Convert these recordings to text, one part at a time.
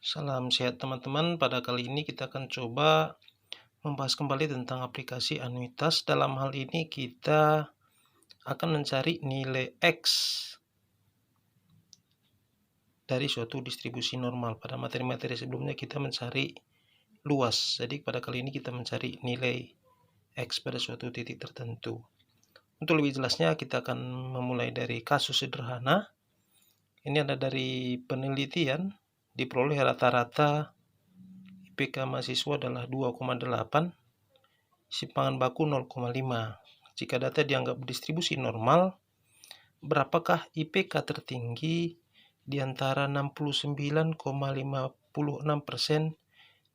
Salam sehat teman-teman. Pada kali ini kita akan coba membahas kembali tentang aplikasi anuitas. Dalam hal ini kita akan mencari nilai X dari suatu distribusi normal. Pada materi-materi sebelumnya kita mencari luas. Jadi pada kali ini kita mencari nilai X pada suatu titik tertentu. Untuk lebih jelasnya kita akan memulai dari kasus sederhana. Ini ada dari penelitian, diperoleh rata-rata IPK mahasiswa adalah 2,8, simpangan baku 0,5. Jika data dianggap distribusi normal, berapakah IPK tertinggi di antara 69,56%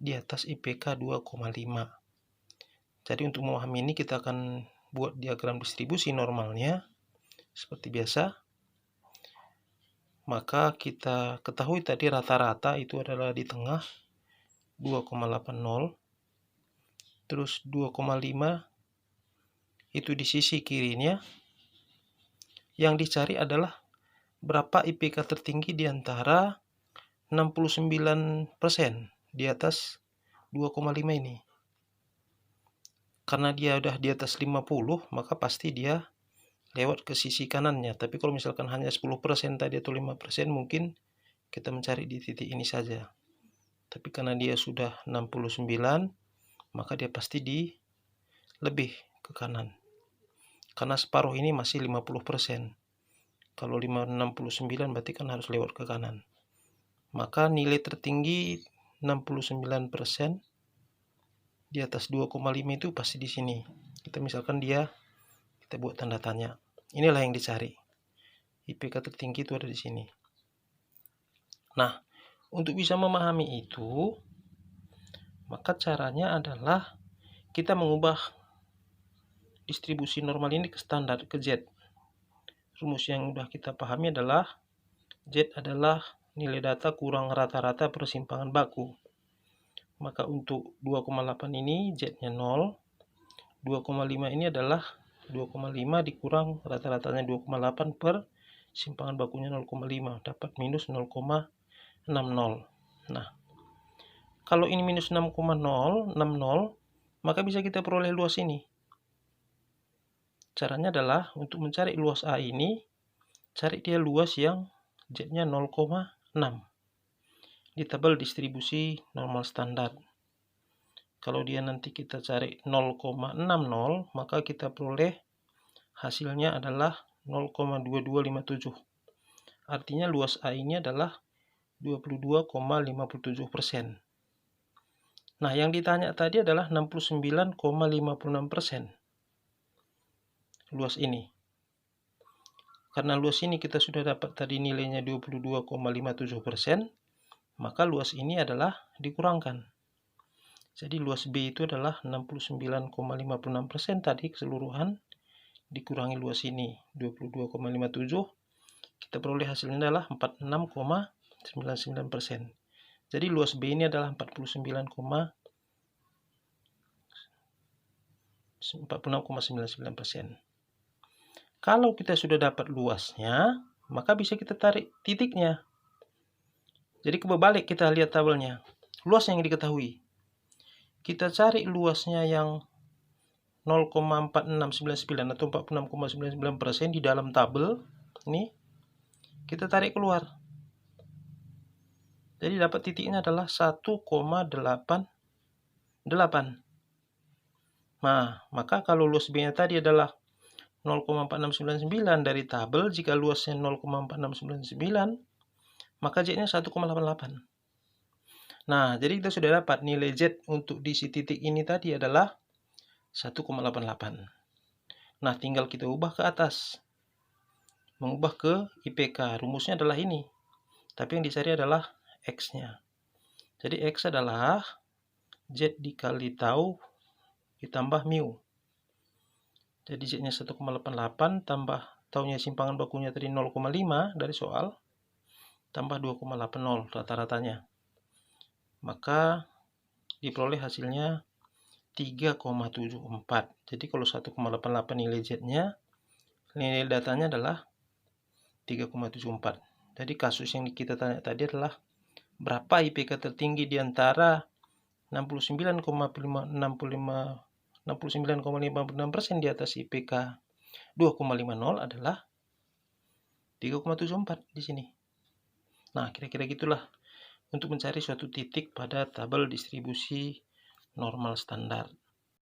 di atas IPK 2,5? Jadi untuk memahami ini kita akan buat diagram distribusi normalnya seperti biasa. Maka kita ketahui tadi rata-rata itu adalah di tengah 2,80, terus 2,5 itu di sisi kirinya. Yang dicari adalah berapa IPK tertinggi di antara 69% di atas 2,5 ini. Karena dia udah di atas 50, maka pasti dia lewat ke sisi kanannya. Tapi kalau misalkan hanya 10% tadi atau 5%, mungkin kita mencari di titik ini saja. Tapi karena dia sudah 69, maka dia pasti di lebih ke kanan. Karena separuh ini masih 50%. Kalau 69 berarti kan harus lewat ke kanan. Maka nilai tertinggi 69% di atas 2,5 itu pasti di sini. Kita misalkan kita buat tanda tanya. Inilah yang dicari. IPK tertinggi itu ada di sini. Nah, untuk bisa memahami itu, maka caranya adalah kita mengubah distribusi normal ini ke standar, ke Z. Rumus yang sudah kita pahami adalah Z adalah nilai data kurang rata-rata persimpangan baku. Maka untuk 2,8 ini Z-nya 0. 2,5 ini adalah 2,5 dikurang rata-ratanya 2,8 per simpangan bakunya 0,5. Dapat minus 0,60. Nah, kalau ini minus 6,060, maka bisa kita peroleh luas ini. Caranya adalah untuk mencari luas A ini, cari dia luas yang Z-nya 0,6 di tabel distribusi normal standar. Kalau dia nanti kita cari 0,60, maka kita peroleh hasilnya adalah 0,2257. Artinya luas A ini adalah 22,57%. Nah, yang ditanya tadi adalah 69,56% luas ini. Karena luas ini kita sudah dapat tadi nilainya 22,57%, maka luas ini adalah dikurangkan. Jadi luas B itu adalah 69,56% tadi keseluruhan, dikurangi luas ini 22,57, kita peroleh hasilnya adalah 46,99%. Jadi luas B ini adalah 46,99%. Kalau kita sudah dapat luasnya, maka bisa kita tarik titiknya. Jadi kebalik kita lihat tabelnya. Luas yang diketahui. Kita cari luasnya yang 0,4699 atau 46,99% di dalam tabel. Ini kita tarik keluar. Jadi dapat titiknya adalah 1,88. Nah, maka kalau luas B-nya tadi adalah 0,4699 dari tabel, jika luasnya 0,4699, maka Z-nya 1,88. Nah, jadi kita sudah dapat nilai Z untuk di titik ini tadi adalah 1,88. Nah, tinggal kita ubah ke atas. Mengubah ke IPK. Rumusnya adalah ini. Tapi yang dicari adalah X-nya. Jadi X adalah Z dikali tau ditambah mu. Jadi Z-nya 1,88 tambah taunya simpangan bakunya tadi 0,5 dari soal, tambah 2,80 rata-ratanya. Maka diperoleh hasilnya 3,74. Jadi kalau 1,88 nilai Z-nya, nilai datanya adalah 3,74. Jadi kasus yang kita tanya tadi adalah berapa IPK tertinggi di antara 69,56% di atas IPK 2,50 adalah 3,74 di sini. Nah, kira-kira gitulah untuk mencari suatu titik pada tabel distribusi normal standar.